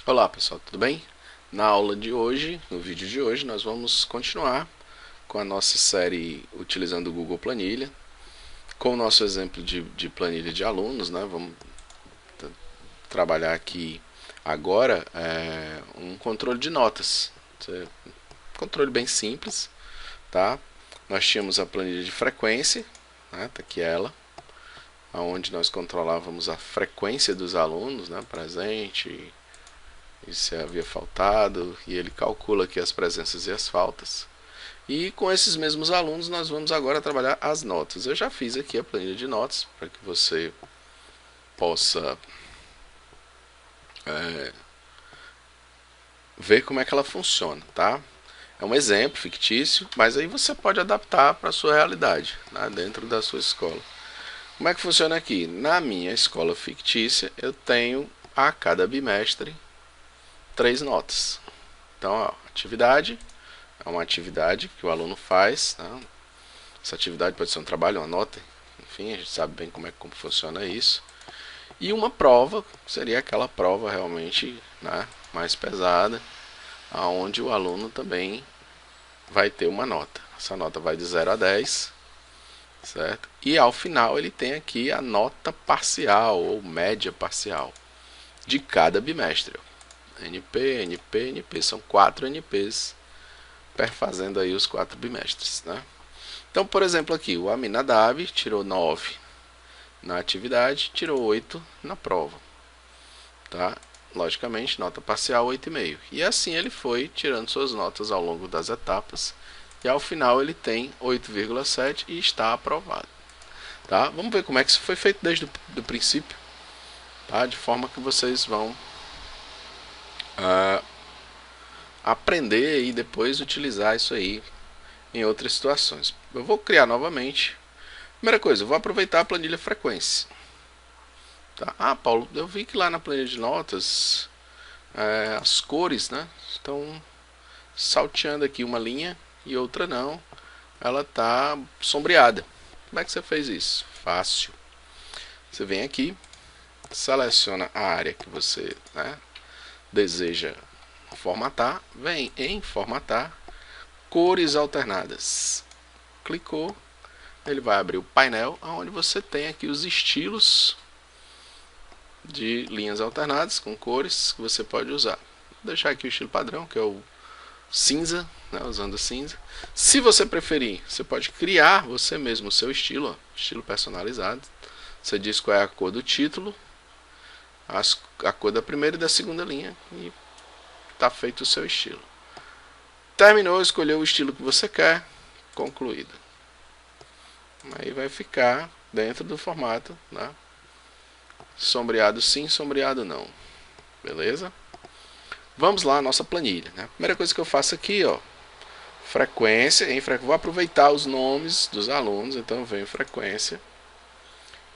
Olá pessoal, tudo bem? Na aula de hoje, no vídeo de hoje, nós vamos continuar com a nossa série utilizando o Google Planilha, com o nosso exemplo de planilha de alunos, né? Vamos trabalhar aqui agora um controle de notas. Controle bem simples, tá? Nós tínhamos a planilha de frequência, né? Tá aqui ela, onde nós controlávamos a frequência dos alunos, né? Presente, e se havia faltado, e ele calcula aqui as presenças e as faltas. E com esses mesmos alunos nós vamos agora trabalhar as notas. Eu já fiz aqui a planilha de notas para que você possa ver como é que ela funciona, tá? É um exemplo fictício, mas aí você pode adaptar para a sua realidade, né, dentro da sua escola. Como é que funciona aqui? Na minha escola fictícia, eu tenho a cada bimestre 3 notas. Então, ó, atividade é uma atividade que o aluno faz, né? Essa atividade pode ser um trabalho, uma nota, enfim, a gente sabe bem como funciona isso. E uma prova, seria aquela prova realmente, né, mais pesada, aonde o aluno também vai ter uma nota. Essa nota vai de 0 a 10, certo? E ao final ele tem aqui a nota parcial ou média parcial de cada bimestre. NP, NP, NP, são 4 NPs perfazendo aí os 4 bimestres, né? Então, por exemplo, aqui o Aminadab tirou 9 na atividade, tirou 8 na prova, tá? Logicamente, nota parcial 8,5. E assim ele foi tirando suas notas ao longo das etapas. E ao final ele tem 8,7 e está aprovado. Tá? Vamos ver como é que isso foi feito desde o princípio. Tá? De forma que vocês vão aprender e depois utilizar isso aí em outras situações. Eu vou criar novamente. Primeira coisa, eu vou aproveitar a planilha frequência. Tá? Ah, Paulo, eu vi que lá na planilha de notas as cores, né, estão salteando aqui uma linha e outra não. Ela está sombreada. Como é que você fez isso? Fácil. Você vem aqui, seleciona a área que você, né, deseja formatar, vem em formatar, cores alternadas. Clicou, ele vai abrir o painel onde você tem aqui os estilos de linhas alternadas com cores que você pode usar. Vou deixar aqui o estilo padrão, que é o cinza, né, usando cinza. Se você preferir, você pode criar você mesmo o seu estilo, ó, estilo personalizado. Você diz qual é a cor do título, a cor da primeira e da segunda linha e está feito o seu estilo. Terminou, escolheu o estilo que você quer, concluído. Aí vai ficar dentro do formato, né? Sombreado sim, sombreado não. Beleza? Vamos lá, a nossa planilha. Né? A primeira coisa que eu faço aqui, ó, frequência, vou aproveitar os nomes dos alunos, então eu venho em frequência,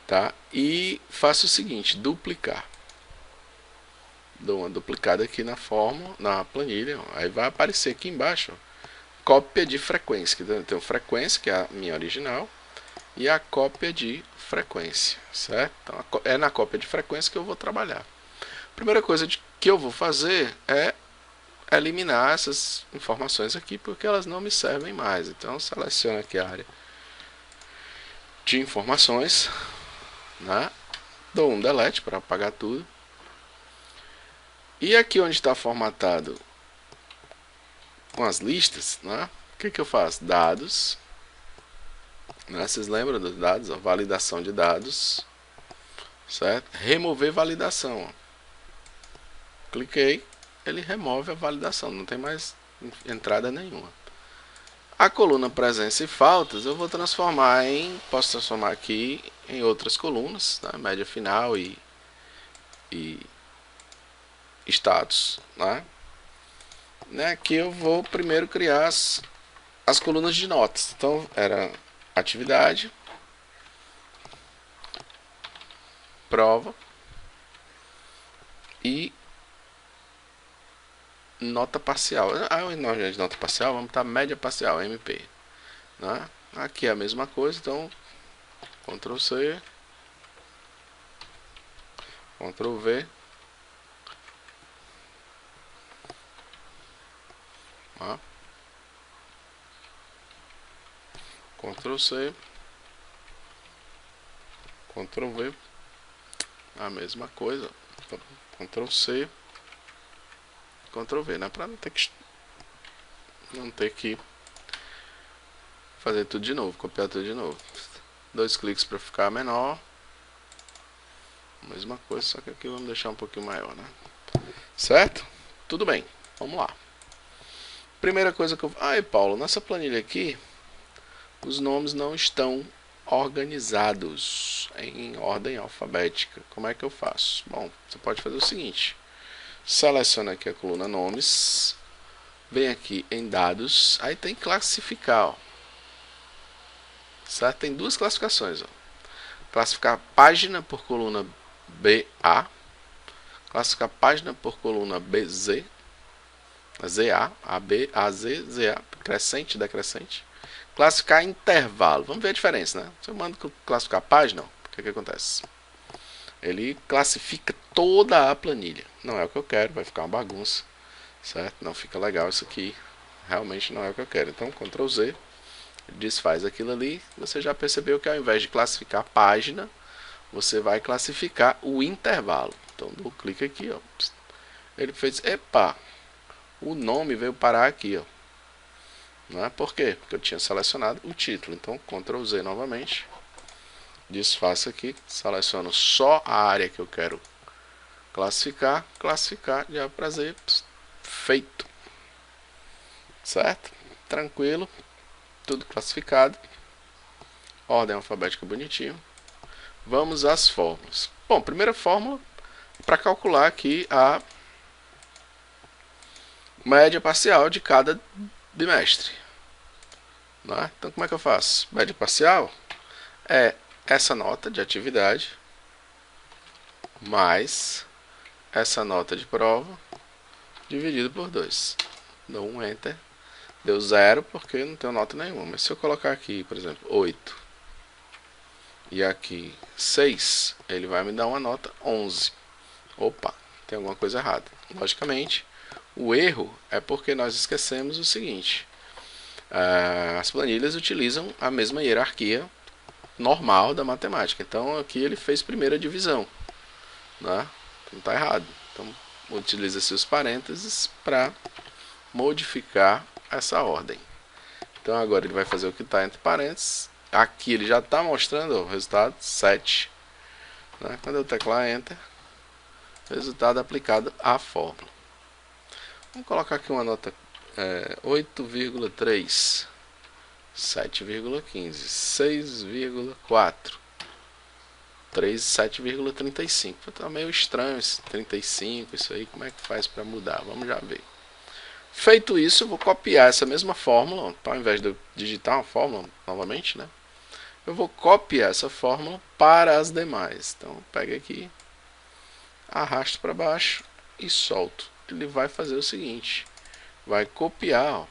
tá? E faço o seguinte, duplicar. Dou uma duplicada aqui na fórmula, na planilha, ó, aí vai aparecer aqui embaixo, ó, cópia de frequência, que eu tenho frequência, que é a minha original, e a cópia de frequência, certo? Então é na cópia de frequência que eu vou trabalhar. A primeira coisa que eu vou fazer é eliminar essas informações aqui porque elas não me servem mais. Então seleciono aqui a área de informações, né? Dou um delete para apagar tudo. E aqui onde está formatado com as listas, né? O que eu faço? Dados, né? Vocês lembram dos dados? A validação de dados, certo? Remover validação. Cliquei, ele remove a validação, não tem mais entrada nenhuma. A coluna presença e faltas eu vou transformar posso transformar aqui em outras colunas, né? Média final e status, né? Aqui eu vou primeiro criar as colunas de notas. Então era atividade, prova e nota parcial. Ao invés de nota parcial, vamos estar média parcial, MP. Né? Aqui é a mesma coisa, então Ctrl C, Ctrl V, Tá? Ctrl C, Ctrl V, a mesma coisa. Ctrl C, Ctrl V, né? Para não ter que fazer tudo de novo, copiar tudo de novo. 2 cliques para ficar menor. Mesma coisa, só que aqui vamos deixar um pouquinho maior, né? Certo? Tudo bem, vamos lá. Primeira coisa que eu... Ai, Paulo, nessa planilha aqui, os nomes não estão organizados em ordem alfabética. Como é que eu faço? Bom, você pode fazer o seguinte. Seleciona aqui a coluna nomes. Vem aqui em dados. Aí tem classificar, ó. Certo? Tem duas classificações, ó. Classificar página por coluna BA. Classificar página por coluna BZ. ZA, AB, AZ, ZA, crescente, decrescente. Classificar intervalo. Vamos ver a diferença, né? Se eu mando classificar página, o que acontece? Ele classifica toda a planilha. Não é o que eu quero, vai ficar uma bagunça. Certo? Não fica legal isso aqui. Realmente não é o que eu quero. Então, Ctrl Z, desfaz aquilo ali. Você já percebeu que ao invés de classificar página, você vai classificar o intervalo. Então, dou clique aqui, ó. Ele fez, epa, o nome veio parar aqui, ó. Não é? Por quê? Porque eu tinha selecionado o título. Então, Ctrl Z novamente. Desfaço aqui. Seleciono só a área que eu quero classificar. Classificar, já prazer. Feito. Certo? Tranquilo. Tudo classificado. Ordem alfabética bonitinho. Vamos às fórmulas. Bom, primeira fórmula para calcular aqui a média parcial de cada bimestre. Né? Então, como é que eu faço? Média parcial é essa nota de atividade mais essa nota de prova dividido por 2. Dou um Enter. Deu 0 porque não tenho nota nenhuma. Mas se eu colocar aqui, por exemplo, 8 e aqui 6, ele vai me dar uma nota 11. Opa, tem alguma coisa errada. Logicamente, o erro é porque nós esquecemos o seguinte. As planilhas utilizam a mesma hierarquia normal da matemática. Então aqui ele fez primeira divisão, né? Então está errado. Então utiliza-se os parênteses para modificar essa ordem. Então agora ele vai fazer o que está entre parênteses. Aqui ele já está mostrando o resultado 7. Né? Quando eu teclar Enter, resultado aplicado à fórmula. Vamos colocar aqui uma nota 8,3, 7,15, 6,4, 7,35. Tá meio estranho esse 35, isso aí, como é que faz para mudar? Vamos já ver. Feito isso, eu vou copiar essa mesma fórmula, ao invés de eu digitar uma fórmula novamente, né? Eu vou copiar essa fórmula para as demais. Então, pega aqui, arrasto para baixo e solto. Ele vai fazer o seguinte, vai copiar, ó,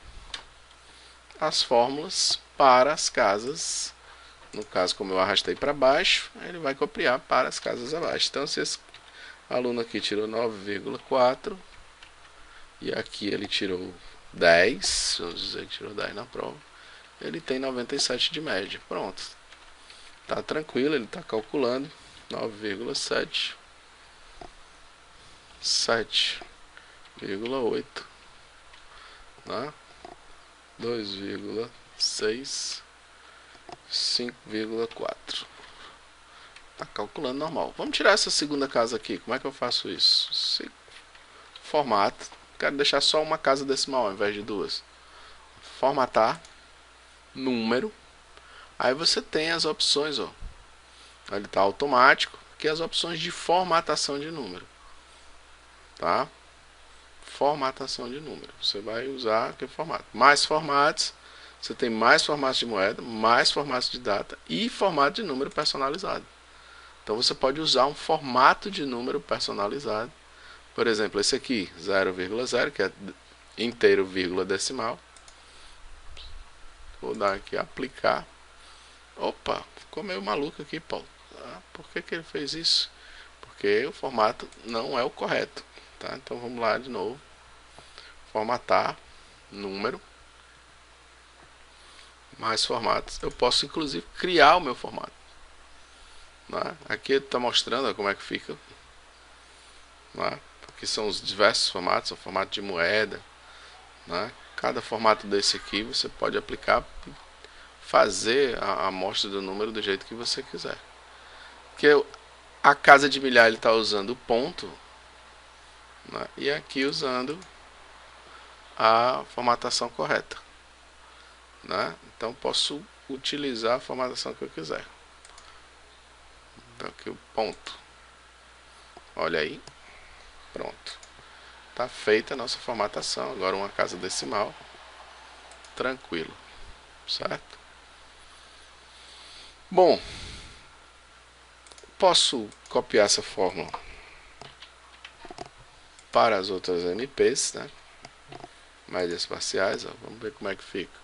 as fórmulas para as casas. No caso, como eu arrastei para baixo, ele vai copiar para as casas abaixo. Então, se esse aluno aqui tirou 9,4 e aqui ele tirou 10, vamos dizer que tirou 10 na prova, ele tem 97 de média. Pronto. Tá tranquilo, ele está calculando 9,7, 7,8, né? 2,6, 5,4. Tá calculando normal. Vamos tirar essa segunda casa aqui. Como é que eu faço isso? Formato. Quero deixar só uma casa decimal ao invés de duas. Formatar. Número. Aí você tem as opções, ó. Ele está automático. Aqui as opções de formatação de número. Tá? Formatação de número. Você vai usar aquele formato. Mais formatos. Você tem mais formatos de moeda, mais formatos de data e formato de número personalizado. Então você pode usar um formato de número personalizado. Por exemplo, esse aqui, 0,0, que é inteiro, vírgula, decimal. Vou dar aqui, aplicar. Opa, ficou meio maluco aqui, Paulo. Por que ele fez isso? Porque o formato não é o correto. Tá? Então vamos lá de novo. Formatar. número, mais formatos. Eu posso inclusive criar o meu formato, né? Aqui está mostrando como é que fica, né? Aqui são os diversos formatos, o formato de moeda, né? Cada formato desse aqui você pode aplicar, fazer a amostra do número do jeito que você quiser. Porque a casa de milhar ele está usando o ponto, né? E aqui usando a formatação correta, né? Então posso utilizar a formatação que eu quiser. Então aqui o ponto, olha aí, pronto, tá feita a nossa formatação. Agora uma casa decimal, tranquilo, certo? Bom, posso copiar essa fórmula para as outras MPs, né? Médias parciais, ó. Vamos ver como é que fica.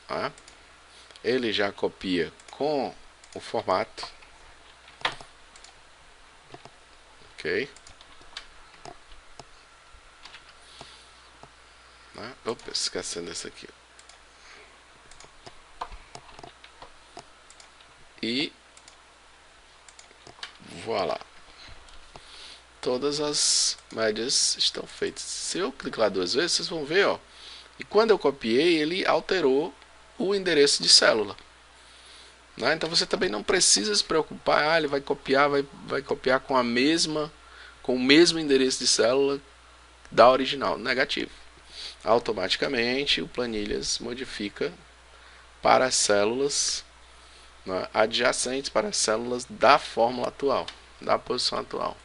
Ah, ele já copia com o formato, ok? Opa, esquecendo esse aqui. E voilá, todas as médias estão feitas. Se eu clicar duas vezes, vocês vão ver, ó, e quando eu copiei, ele alterou o endereço de célula, né? Então você também não precisa se preocupar, ele vai copiar, vai copiar com o mesmo endereço de célula da original. Negativo. Automaticamente o Planilhas modifica para as células, né, adjacentes, para as células da fórmula atual, da posição atual,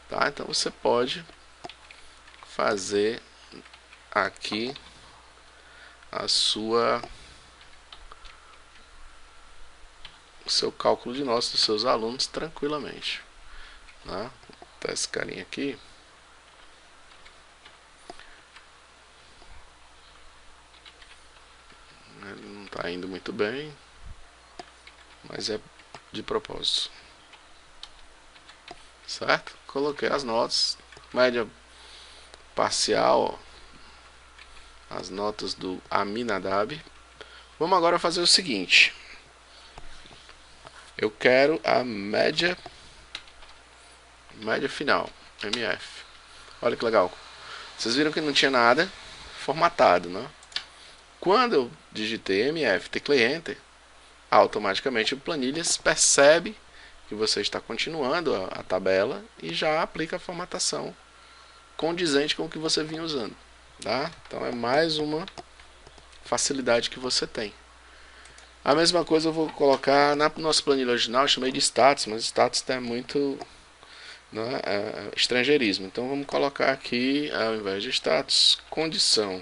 tá? Então você pode fazer aqui o seu cálculo de nota dos seus alunos tranquilamente, né? Vou botar esse carinha aqui. Ele não está indo muito bem, mas é de propósito, certo? Coloquei as notas, média parcial, ó, as notas do Aminadab. Vamos agora fazer o seguinte: eu quero a média final, MF. Olha que legal. Vocês viram que não tinha nada formatado, né? Quando eu digitei MF, teclei Enter, automaticamente o Planilhas percebe que você está continuando a tabela e já aplica a formatação condizente com o que você vinha usando, tá? Então é mais uma facilidade que você tem. A mesma coisa eu vou colocar na nossa planilha original, eu chamei de status, mas status é muito, né, estrangeirismo. Então vamos colocar aqui, ao invés de status, condição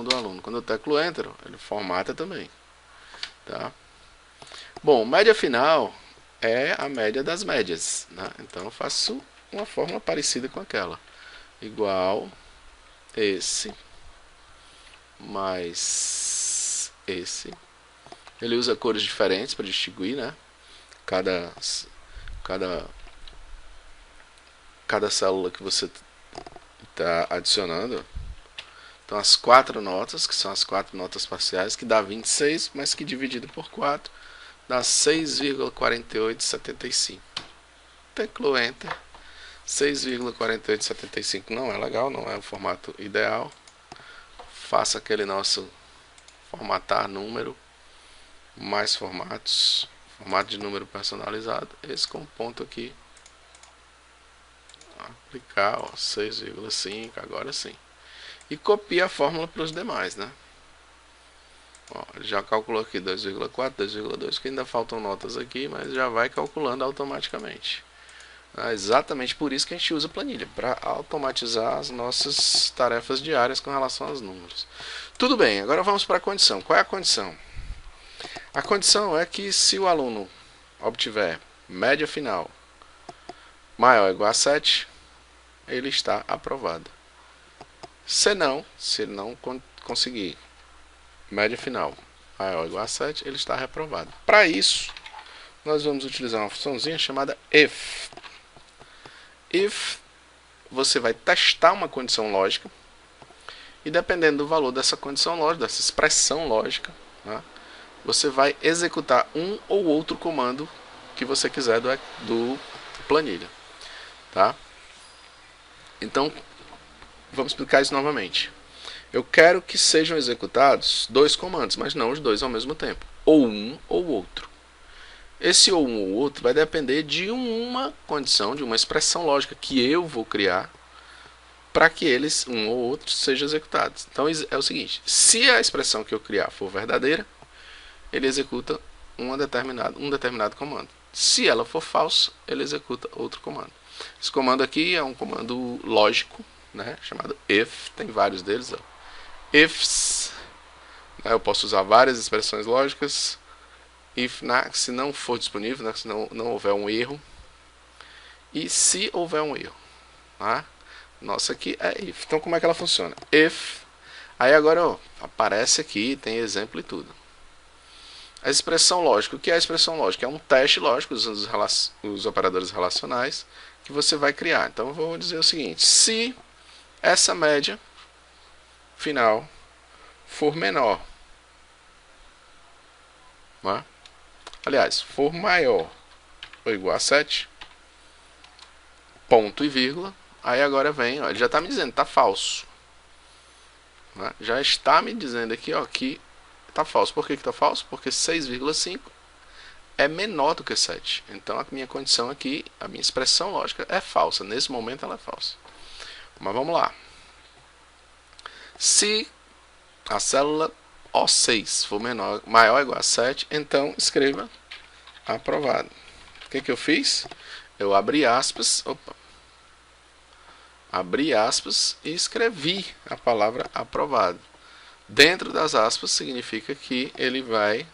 do aluno. Quando eu teclo Enter, ele formata também, tá? Bom, média final é a média das médias, né? Então eu faço uma fórmula parecida com aquela, igual esse mais esse. Ele usa cores diferentes para distinguir, né? Cada célula que você está adicionando. Então as 4 notas, que são as 4 notas parciais, que dá 26, mas que dividido por 4 dá 6,4875. Teclo Enter. 6,4875 não é legal, não é o formato ideal. Faça aquele nosso formatar número, mais formatos, formato de número personalizado, esse com ponto aqui, aplicar, ó, 6,5, agora sim. E copia a fórmula para os demais, né? Ó, já calculou aqui 2,4, 2,2, que ainda faltam notas aqui, mas já vai calculando automaticamente. É exatamente por isso que a gente usa planilha, para automatizar as nossas tarefas diárias com relação aos números. Tudo bem, agora vamos para a condição. Qual é a condição? A condição é que se o aluno obtiver média final maior ou igual a 7, ele está aprovado. Se ele não conseguir média final maior ou igual a 7, ele está reprovado. Para isso, nós vamos utilizar uma funçãozinha chamada if. If você vai testar uma condição lógica, e dependendo do valor dessa condição lógica, dessa expressão lógica, né, você vai executar um ou outro comando que você quiser do planilha. Tá? Então, vamos explicar isso novamente. Eu quero que sejam executados dois comandos, mas não os dois ao mesmo tempo. Ou um ou outro. Esse ou um ou outro vai depender de uma condição, de uma expressão lógica que eu vou criar para que eles, um ou outro, sejam executados. Então é o seguinte, se a expressão que eu criar for verdadeira, ele executa um determinado comando. Se ela for falsa, ele executa outro comando. Esse comando aqui é um comando lógico, né, chamado if, tem vários deles. Ó. Ifs, né, eu posso usar várias expressões lógicas. If, né, se não for disponível, né, se não houver um erro. E se houver um erro. Tá? Nossa, aqui é if. Então como é que ela funciona? If, aí agora ó, aparece aqui, tem exemplo e tudo. A expressão lógica. O que é a expressão lógica? É um teste lógico usando os operadores relacionais que você vai criar. Então eu vou dizer o seguinte, se essa média final for menor, né? Aliás, for maior ou igual a 7, ponto e vírgula, aí agora vem, ó, ele já está me dizendo, está falso. Né? Já está me dizendo aqui ó, que está falso. Por que está falso? Porque 6,5 é menor do que 7. Então a minha condição aqui, a minha expressão lógica é falsa. Nesse momento ela é falsa. Mas vamos lá. Se a célula O6 for maior ou igual a 7, então escreva aprovado. O que eu fiz? Eu abri aspas, abri aspas e escrevi a palavra aprovado. Dentro das aspas significa que ele vai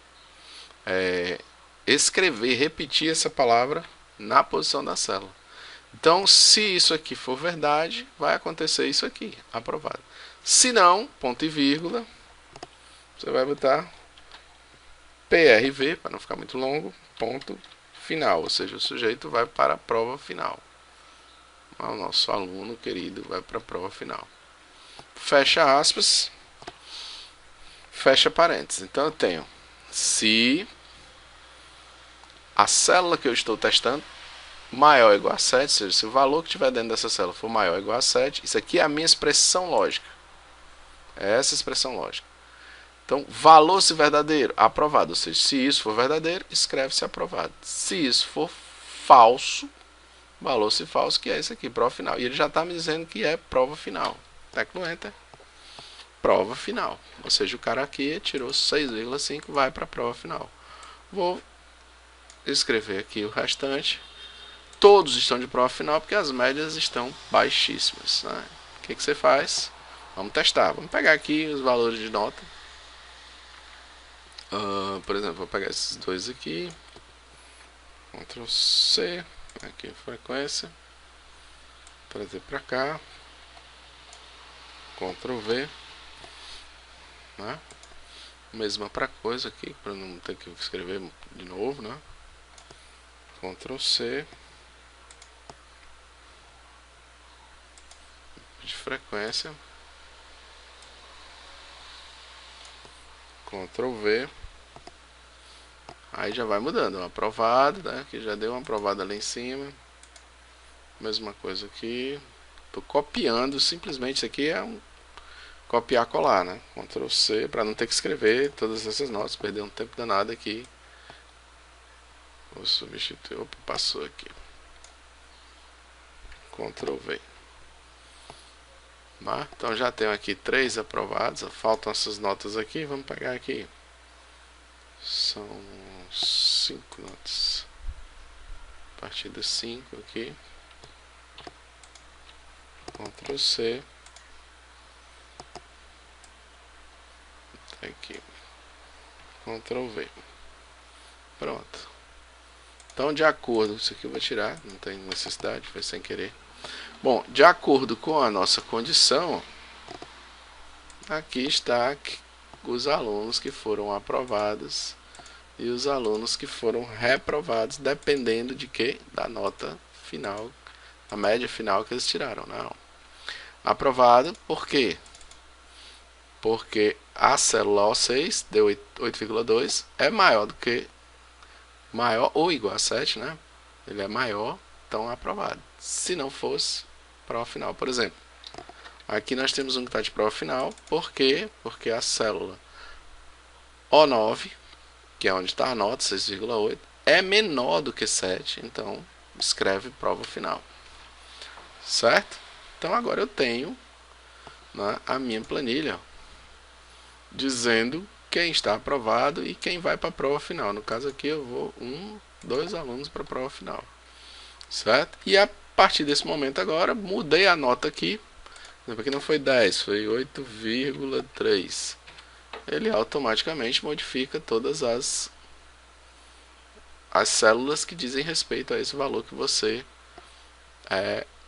escrever, repetir essa palavra na posição da célula. Então, se isso aqui for verdade, vai acontecer isso aqui, aprovado. Se não, ponto e vírgula, você vai botar PRV, para não ficar muito longo, ponto final, ou seja, o sujeito vai para a prova final. O nosso aluno querido vai para a prova final. Fecha aspas, fecha parênteses. Então eu tenho, se a célula que eu estou testando maior ou igual a 7, ou seja, se o valor que estiver dentro dessa célula for maior ou igual a 7, isso aqui é a minha expressão lógica. É essa expressão lógica. Então, valor se verdadeiro, aprovado. Ou seja, se isso for verdadeiro, escreve-se aprovado. Se isso for falso, valor se falso, que é isso aqui, prova final. E ele já está me dizendo que é prova final. Tecno Enter, prova final. Ou seja, o cara aqui tirou 6,5, vai para a prova final. Vou escrever aqui o restante. Todos estão de prova final porque as médias estão baixíssimas. Né? O que você faz? Vamos testar. Vamos pegar aqui os valores de nota. Por exemplo, vou pegar esses dois aqui. Ctrl C. Aqui frequência. Trazer para cá. Ctrl V. Né? Mesma para coisa aqui, para não ter que escrever de novo, né? Ctrl C. De frequência. Ctrl V. Aí já vai mudando. Aprovado, né? Que já deu uma aprovada ali em cima. Mesma coisa aqui. Estou copiando, simplesmente isso aqui é um copiar colar, né? Ctrl C para não ter que escrever todas essas notas, perder um tempo danado aqui. Vou substituir, opa, passou aqui. Ctrl V. Então já tenho aqui 3 aprovados, faltam essas notas aqui, vamos pegar aqui. São 5 notas. A partir das 5 aqui. Ctrl C. Aqui. Ctrl V. Pronto. Então, de acordo, isso aqui eu vou tirar, não tem necessidade, foi sem querer. Bom, de acordo com a nossa condição, aqui está os alunos que foram aprovados e os alunos que foram reprovados, dependendo de quê? Da nota final a média final que eles tiraram. Não. Aprovado, por quê? Porque a célula O6 deu 8,2, é maior do que, maior ou igual a 7, né? Ele é maior, então é aprovado. Se não fosse, prova final, por exemplo. Aqui nós temos um que está de prova final, por quê? Porque a célula O9, que é onde está a nota, 6,8, é menor do que 7, então escreve prova final. Certo? Então agora eu tenho, né, a minha planilha dizendo quem está aprovado e quem vai para a prova final. No caso aqui eu vou 2 alunos para a prova final. Certo? E a partir desse momento agora, mudei a nota aqui. Aqui não foi 10, foi 8,3. Ele automaticamente modifica todas as células que dizem respeito a esse valor que você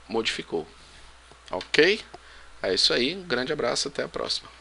modificou. Ok? É isso aí, um grande abraço, até a próxima.